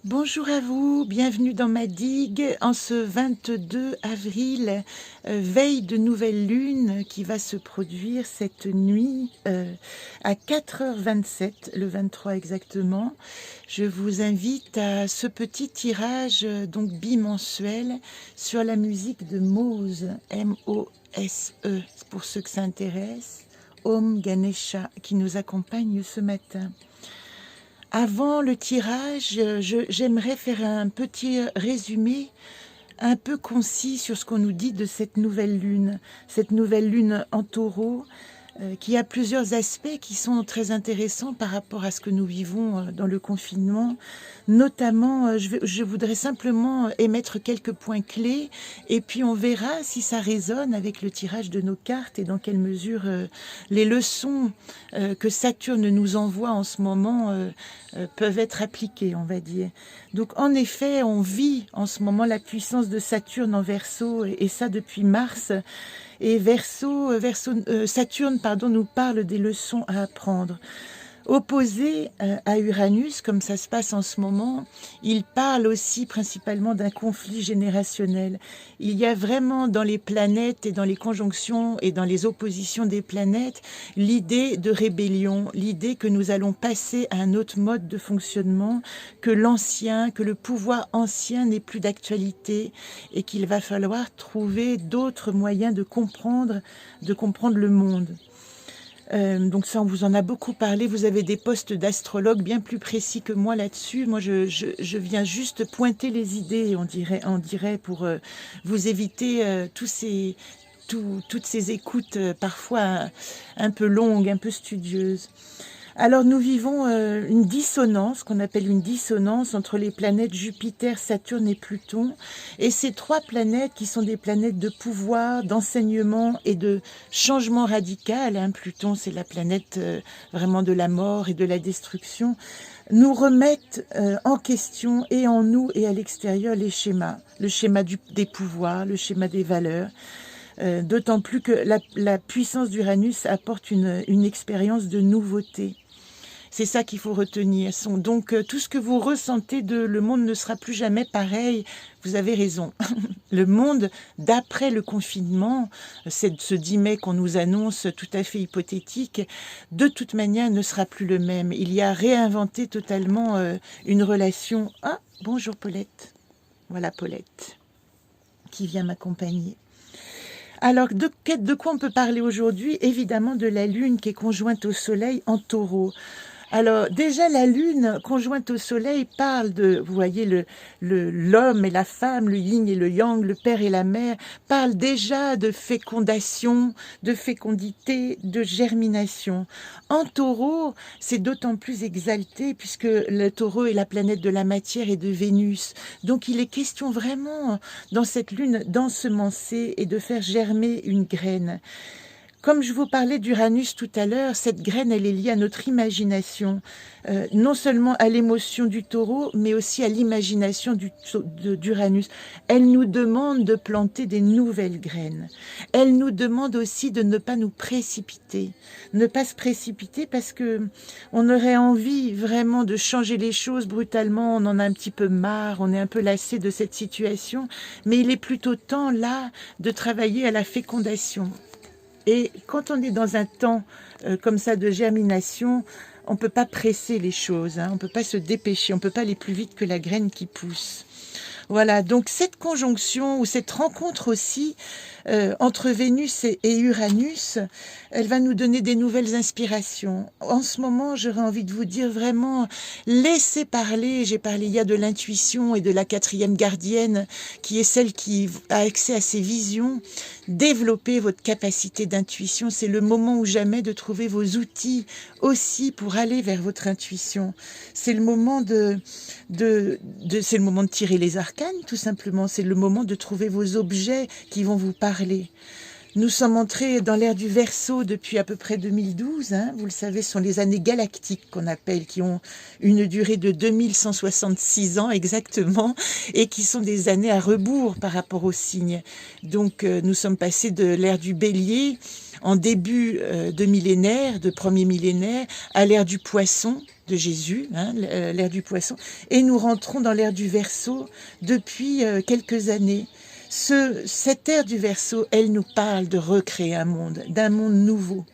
Bonjour à vous, bienvenue dans ma digue en ce 22 avril, veille de nouvelle lune qui va se produire cette nuit à 4h27, le 23 exactement. Je vous invite à ce petit tirage donc bimensuel sur la musique de Mose, M-O-S-E, pour ceux que ça intéresse, Om Ganesha qui nous accompagne ce matin. Avant le tirage, j'aimerais faire un petit résumé un peu concis sur ce qu'on nous dit de cette nouvelle lune en taureau, qui a plusieurs aspects qui sont très intéressants par rapport à ce que nous vivons dans le confinement. Notamment, je voudrais simplement émettre quelques points clés et puis on verra si ça résonne avec le tirage de nos cartes et dans quelle mesure les leçons que Saturne nous envoie en ce moment peuvent être appliquées, on va dire. Donc en effet, on vit en ce moment la puissance de Saturne en Verseau et ça depuis mars. Et Saturne nous parle des leçons à apprendre. Opposé à Uranus, comme ça se passe en ce moment, il parle aussi principalement d'un conflit générationnel. Il y a vraiment dans les planètes et dans les conjonctions et dans les oppositions des planètes l'idée de rébellion, l'idée que nous allons passer à un autre mode de fonctionnement, que le pouvoir ancien n'est plus d'actualité et qu'il va falloir trouver d'autres moyens de comprendre le monde. Donc ça, on vous en a beaucoup parlé. Vous avez des postes d'astrologues bien plus précis que moi là-dessus. Moi, je viens juste pointer les idées, on dirait pour vous éviter toutes ces écoutes parfois un peu longues, un peu studieuses. Alors nous vivons une dissonance, qu'on appelle une dissonance entre les planètes Jupiter, Saturne et Pluton. Et ces trois planètes qui sont des planètes de pouvoir, d'enseignement et de changement radical, Pluton c'est la planète vraiment de la mort et de la destruction, nous remettent en question et en nous et à l'extérieur les schémas. Le schéma des pouvoirs, le schéma des valeurs. D'autant plus que la puissance d'Uranus apporte une expérience de nouveauté. C'est ça qu'il faut retenir. Donc, tout ce que vous ressentez le monde ne sera plus jamais pareil, vous avez raison. Le monde d'après le confinement, ce 10 mai qu'on nous annonce tout à fait hypothétique, de toute manière ne sera plus le même. Il y a réinventé totalement une relation. Ah, bonjour Paulette. Voilà Paulette qui vient m'accompagner. Alors, de quoi on peut parler aujourd'hui? Évidemment de la Lune qui est conjointe au Soleil en Taureau. Alors, déjà, la Lune conjointe au Soleil parle vous voyez, l'homme et la femme, le yin et le yang, le père et la mère, parle déjà de fécondation, de fécondité, de germination. En Taureau, c'est d'autant plus exalté puisque le Taureau est la planète de la matière et de Vénus. Donc, il est question vraiment, dans cette Lune, d'ensemencer et de faire germer une graine. Comme je vous parlais d'Uranus tout à l'heure, cette graine, elle est liée à notre imagination, non seulement à l'émotion du taureau, mais aussi à l'imagination d'Uranus. Elle nous demande de planter des nouvelles graines. Elle nous demande aussi de ne pas nous précipiter. Ne pas se précipiter parce que on aurait envie vraiment de changer les choses brutalement, on en a un petit peu marre, on est un peu lassé de cette situation, mais il est plutôt temps là de travailler à la fécondation. Et quand on est dans un temps comme ça de germination, on ne peut pas presser les choses, on ne peut pas se dépêcher, on ne peut pas aller plus vite que la graine qui pousse. Voilà, donc cette conjonction ou cette rencontre aussi entre Vénus et Uranus, elle va nous donner des nouvelles inspirations. En ce moment, j'aurais envie de vous dire vraiment, laissez parler. J'ai parlé hier de l'intuition et de la quatrième gardienne, qui est celle qui a accès à ses visions. Développez votre capacité d'intuition. C'est le moment ou jamais de trouver vos outils aussi pour aller vers votre intuition. C'est le moment c'est le moment de tirer les arcanes, tout simplement. C'est le moment de trouver vos objets qui vont vous parler. Nous sommes entrés dans l'ère du Verseau depuis à peu près 2012. Vous le savez, ce sont les années galactiques qu'on appelle, qui ont une durée de 2166 ans exactement, et qui sont des années à rebours par rapport aux signes. Donc, nous sommes passés de l'ère du Bélier, en début de premier millénaire, à l'ère du Poisson, de Jésus, hein, l'ère du poisson, et nous rentrons dans l'ère du Verseau depuis quelques années. Cette ère du Verseau, elle nous parle de recréer un monde, d'un monde nouveau.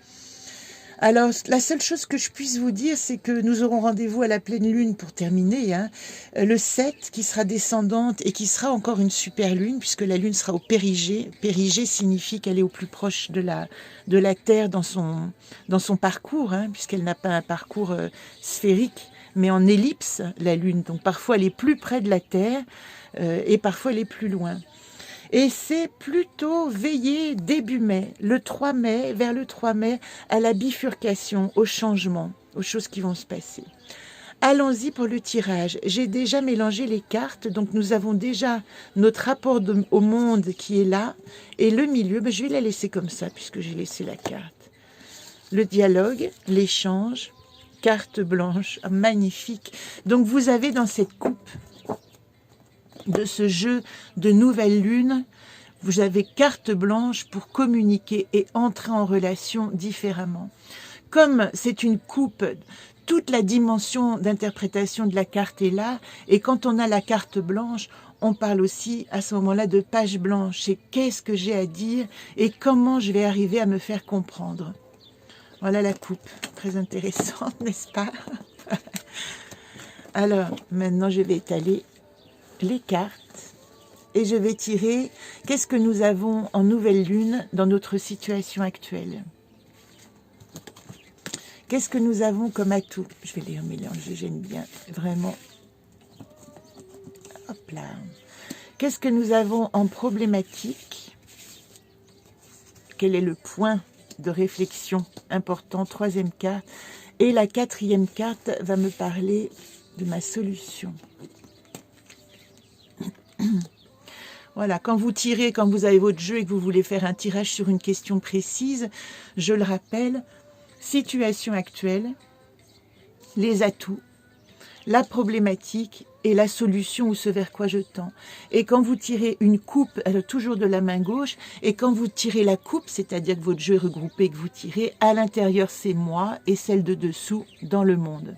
Alors, la seule chose que je puisse vous dire, c'est que nous aurons rendez-vous à la pleine lune pour terminer, hein, le 7, qui sera descendante et qui sera encore une super lune, puisque la lune sera au périgée. Périgée signifie qu'elle est au plus proche de la Terre dans son parcours, hein, puisqu'elle n'a pas un parcours sphérique, mais en ellipse, la lune. Donc parfois, elle est plus près de la Terre et parfois, elle est plus loin. Et c'est plutôt veiller début mai, le 3 mai, vers le 3 mai, à la bifurcation, au changement, aux choses qui vont se passer. Allons-y pour le tirage. J'ai déjà mélangé les cartes, donc nous avons déjà notre rapport au monde qui est là, et le milieu, je vais la laisser comme ça, puisque j'ai laissé la carte. Le dialogue, l'échange, carte blanche, magnifique. Donc vous avez dans cette coupe de ce jeu de nouvelle lune, vous avez carte blanche pour communiquer et entrer en relation différemment. Comme c'est une coupe, toute la dimension d'interprétation de la carte est là, et quand on a la carte blanche, on parle aussi à ce moment-là de page blanche, c'est qu'est-ce que j'ai à dire et comment je vais arriver à me faire comprendre. Voilà la coupe, très intéressante, n'est-ce pas? Alors, maintenant je vais étaler les cartes et je vais tirer qu'est-ce que nous avons en nouvelle lune dans notre situation actuelle. Qu'est-ce que nous avons comme atout? Je vais les mélanger, j'aime bien, vraiment. Hop là. Qu'est-ce que nous avons en problématique? Quel est le point de réflexion important? Troisième carte. Et la quatrième carte va me parler de ma solution. Voilà, quand vous tirez, quand vous avez votre jeu et que vous voulez faire un tirage sur une question précise, je le rappelle, situation actuelle, les atouts, la problématique et la solution ou ce vers quoi je tends. Et quand vous tirez une coupe, toujours de la main gauche, et quand vous tirez la coupe, c'est-à-dire que votre jeu est regroupé, que vous tirez, à l'intérieur c'est moi et celle de dessous dans le monde.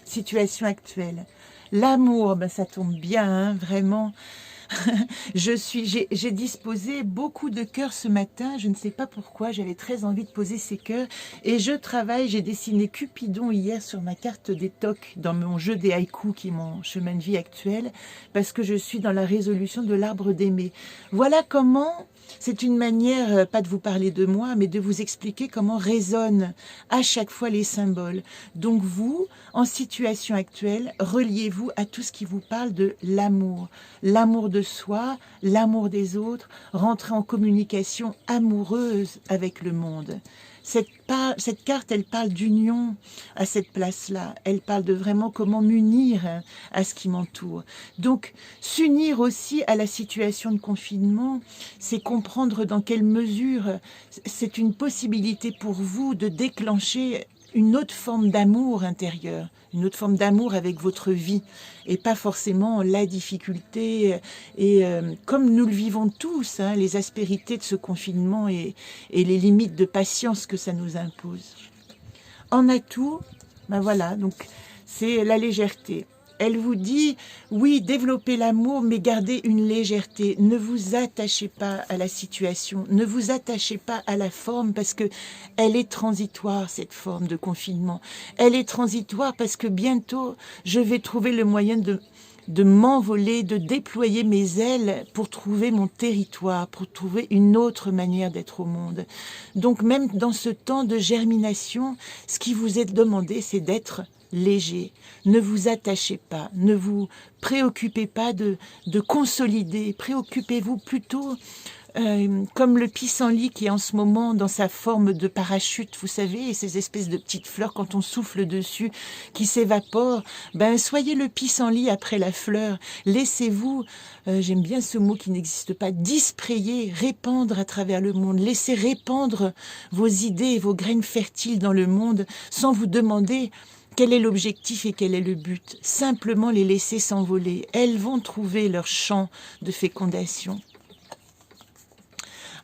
Situation actuelle. L'amour, ça tombe bien, hein, vraiment. J'ai disposé beaucoup de cœurs ce matin, je ne sais pas pourquoi, j'avais très envie de poser ces cœurs et je travaille, j'ai dessiné Cupidon hier sur ma carte des tocs dans mon jeu des haïkus qui est mon chemin de vie actuel parce que je suis dans la résolution de l'arbre d'aimer. Voilà comment, c'est une manière, pas de vous parler de moi, mais de vous expliquer comment résonnent à chaque fois les symboles. Donc vous, en situation actuelle, reliez-vous à tout ce qui vous parle de l'amour. L'amour de soi, l'amour des autres, rentrer en communication amoureuse avec le monde. Cette carte, elle parle d'union à cette place-là. Elle parle de vraiment comment m'unir à ce qui m'entoure. Donc, s'unir aussi à la situation de confinement, c'est comprendre dans quelle mesure c'est une possibilité pour vous de déclencher une autre forme d'amour intérieur, une autre forme d'amour avec votre vie, et pas forcément la difficulté, et comme nous le vivons tous, hein, les aspérités de ce confinement et les limites de patience que ça nous impose. En atout, voilà, donc c'est la légèreté. Elle vous dit, oui, développez l'amour, mais gardez une légèreté. Ne vous attachez pas à la situation, ne vous attachez pas à la forme, parce que elle est transitoire, cette forme de confinement. Elle est transitoire parce que bientôt, je vais trouver le moyen de m'envoler, de déployer mes ailes pour trouver mon territoire, pour trouver une autre manière d'être au monde. Donc même dans ce temps de germination, ce qui vous est demandé, c'est d'être léger. Ne vous attachez pas, ne vous préoccupez pas de consolider, préoccupez-vous plutôt comme le pissenlit qui est en ce moment dans sa forme de parachute, vous savez, ces espèces de petites fleurs quand on souffle dessus qui s'évaporent, soyez le pissenlit après la fleur, laissez-vous, j'aime bien ce mot qui n'existe pas, disprayer, répandre à travers le monde, laissez répandre vos idées et vos graines fertiles dans le monde sans vous demander quel est l'objectif et quel est le but, simplement les laisser s'envoler, elles vont trouver leur champ de fécondation.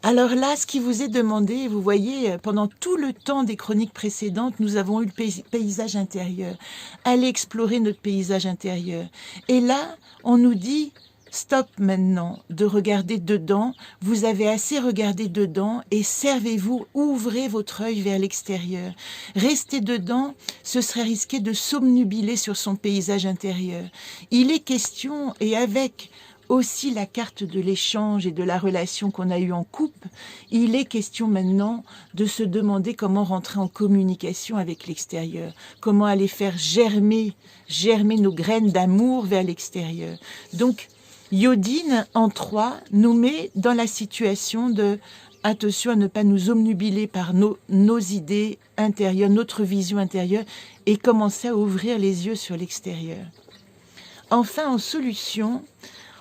Alors là, ce qui vous est demandé, vous voyez, pendant tout le temps des chroniques précédentes, nous avons eu le paysage intérieur. Allez explorer notre paysage intérieur. Et là, on nous dit, stop maintenant de regarder dedans. Vous avez assez regardé dedans et servez-vous, ouvrez votre œil vers l'extérieur. Rester dedans, ce serait risquer de s'obnubiler sur son paysage intérieur. Il est question, et avec aussi la carte de l'échange et de la relation qu'on a eue en couple, il est question maintenant de se demander comment rentrer en communication avec l'extérieur, comment aller faire germer nos graines d'amour vers l'extérieur. Donc, Iodine, en 3, nous met dans la situation de attention à ne pas nous obnubiler par nos idées intérieures, notre vision intérieure, et commencer à ouvrir les yeux sur l'extérieur. Enfin, en solution,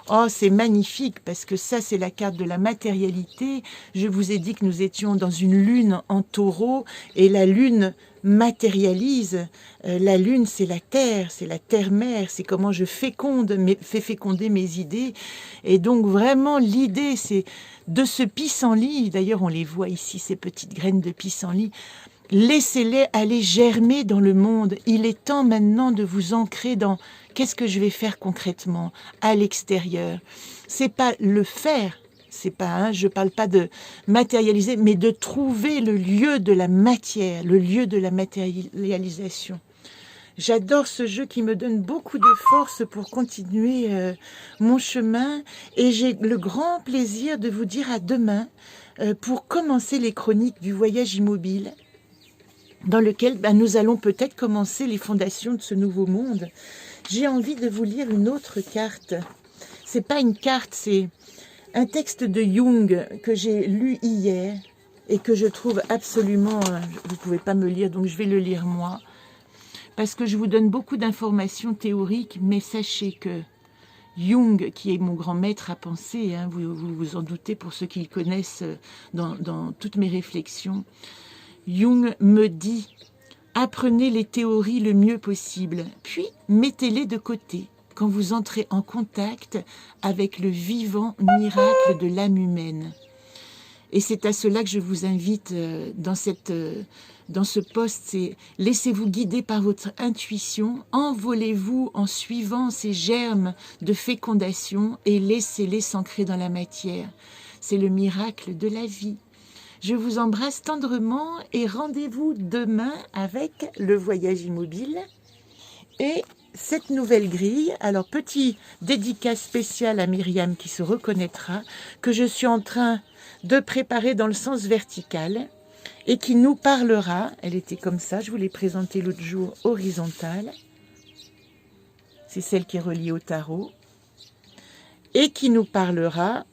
oh, c'est magnifique parce que ça, c'est la carte de la matérialité. Je vous ai dit que nous étions dans une lune en taureau et la lune matérialise. La lune, c'est la terre-mère, c'est comment je fais féconder mes idées. Et donc, vraiment, l'idée, c'est de ce pissenlit. D'ailleurs, on les voit ici, ces petites graines de pissenlit. Laissez-les aller germer dans le monde. Il est temps maintenant de vous ancrer dans qu'est-ce que je vais faire concrètement à l'extérieur. C'est pas le faire, c'est pas, je parle pas de matérialiser, mais de trouver le lieu de la matière, le lieu de la matérialisation. J'adore ce jeu qui me donne beaucoup de force pour continuer mon chemin et j'ai le grand plaisir de vous dire à demain pour commencer les chroniques du voyage immobile, dans lequel nous allons peut-être commencer les fondations de ce nouveau monde. J'ai envie de vous lire une autre carte. C'est pas une carte, c'est un texte de Jung que j'ai lu hier et que je trouve absolument... Vous pouvez pas me lire, donc je vais le lire moi. Parce que je vous donne beaucoup d'informations théoriques, mais sachez que Jung, qui est mon grand maître à penser, hein, vous vous en doutez pour ceux qui le connaissent dans toutes mes réflexions, Jung me dit « Apprenez les théories le mieux possible, puis mettez-les de côté quand vous entrez en contact avec le vivant miracle de l'âme humaine. » Et c'est à cela que je vous invite dans ce post, c'est laissez-vous guider par votre intuition, envolez-vous en suivant ces germes de fécondation et laissez-les s'ancrer dans la matière. C'est le miracle de la vie. Je vous embrasse tendrement et rendez-vous demain avec le voyage immobile et cette nouvelle grille. Alors, petit dédicace spécial à Myriam qui se reconnaîtra, que je suis en train de préparer dans le sens vertical et qui nous parlera, elle était comme ça, je vous l'ai présentée l'autre jour, horizontale, c'est celle qui est reliée au tarot, et qui nous parlera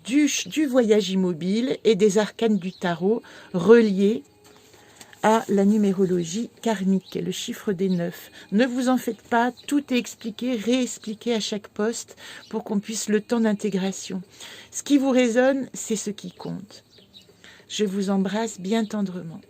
du voyage immobile et des arcanes du tarot reliés à la numérologie karmique, le chiffre des 9. Ne vous en faites pas, tout est expliqué, réexpliqué à chaque poste pour qu'on puisse le temps d'intégration. Ce qui vous résonne, c'est ce qui compte. Je vous embrasse bien tendrement.